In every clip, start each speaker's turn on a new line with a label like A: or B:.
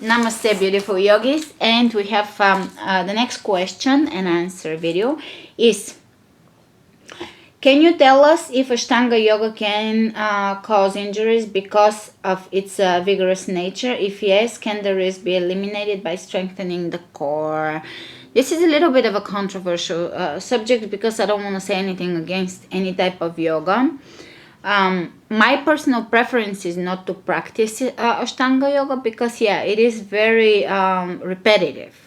A: Namaste, beautiful yogis. And we have the next question and answer video is, can you tell us if Ashtanga Yoga can cause injuries because of its vigorous nature? If yes, can the risk be eliminated by strengthening the core? This is a little bit of a controversial subject because I don't want to say anything against any type of yoga. My personal preference is not to practice Ashtanga Yoga because, yeah, it is very repetitive.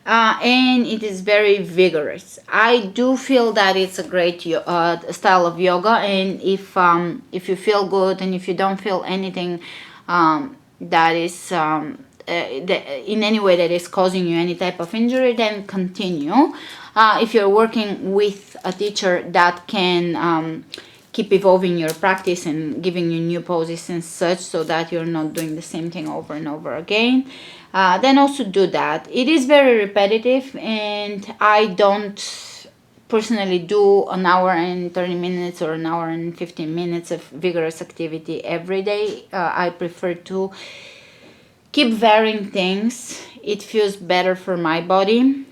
A: And it is very vigorous. I do feel that it's a great style of yoga, and if you feel good and if you don't feel anything that is in any way that is causing you any type of injury, then continue. If you're working with a teacher that can keep evolving your practice and giving you new poses and such, so that you're not doing the same thing over and over again, then also do that. It is very repetitive, and I don't personally do an hour and 30 minutes or an hour and 15 minutes of vigorous activity every day. I prefer to keep varying things. It feels better for my body,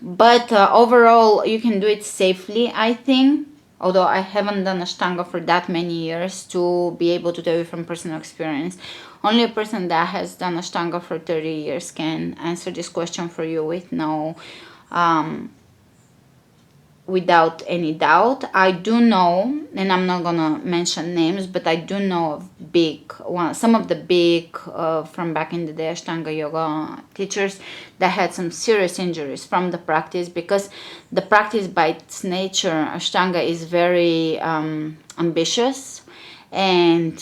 A: but overall you can do it safely, I think. Although I haven't done Ashtanga for that many years to be able to tell you from personal experience. Only a person that has done Ashtanga for 30 years can answer this question for you with without any doubt. I do know, and I'm not gonna mention names, but I do know of some of the big from back in the day Ashtanga Yoga teachers that had some serious injuries from the practice, because the practice by its nature, Ashtanga, is very ambitious, and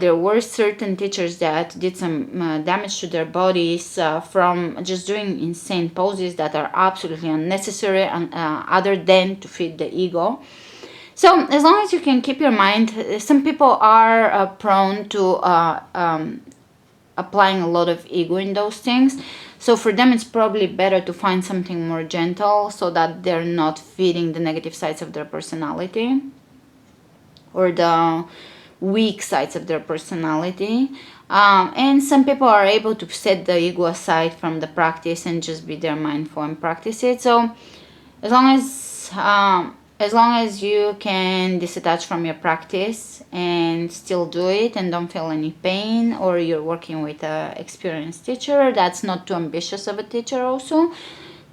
A: there were certain teachers that did some damage to their bodies from just doing insane poses that are absolutely unnecessary, other than to feed the ego. So as long as you can keep your mind, some people are prone to applying a lot of ego in those things. So for them, it's probably better to find something more gentle so that they're not feeding the negative sides of their personality or the weak sides of their personality. And some people are able to set the ego aside from the practice and just be there mindful and practice it. So as long as you can disattach from your practice and still do it and don't feel any pain, or you're working with an experienced teacher that's not too ambitious of a teacher also,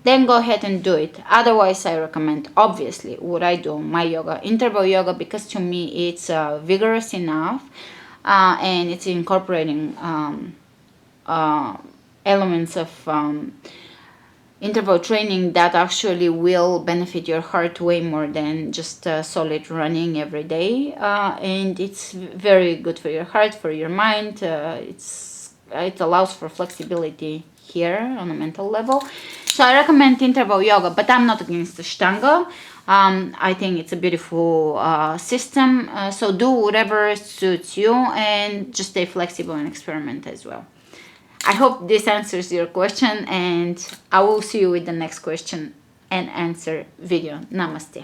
A: then go ahead and do it. Otherwise, I recommend, obviously, what I do, my yoga, interval yoga, because to me it's vigorous enough, and it's incorporating elements of interval training that actually will benefit your heart way more than just solid running every day. And it's very good for your heart, for your mind. It allows for flexibility here on a mental level. So I recommend interval yoga, but I'm not against Ashtanga. I think it's a beautiful system. So do whatever suits you and just stay flexible and experiment as well. I hope this answers your question, and I will see you with the next question and answer video. Namaste.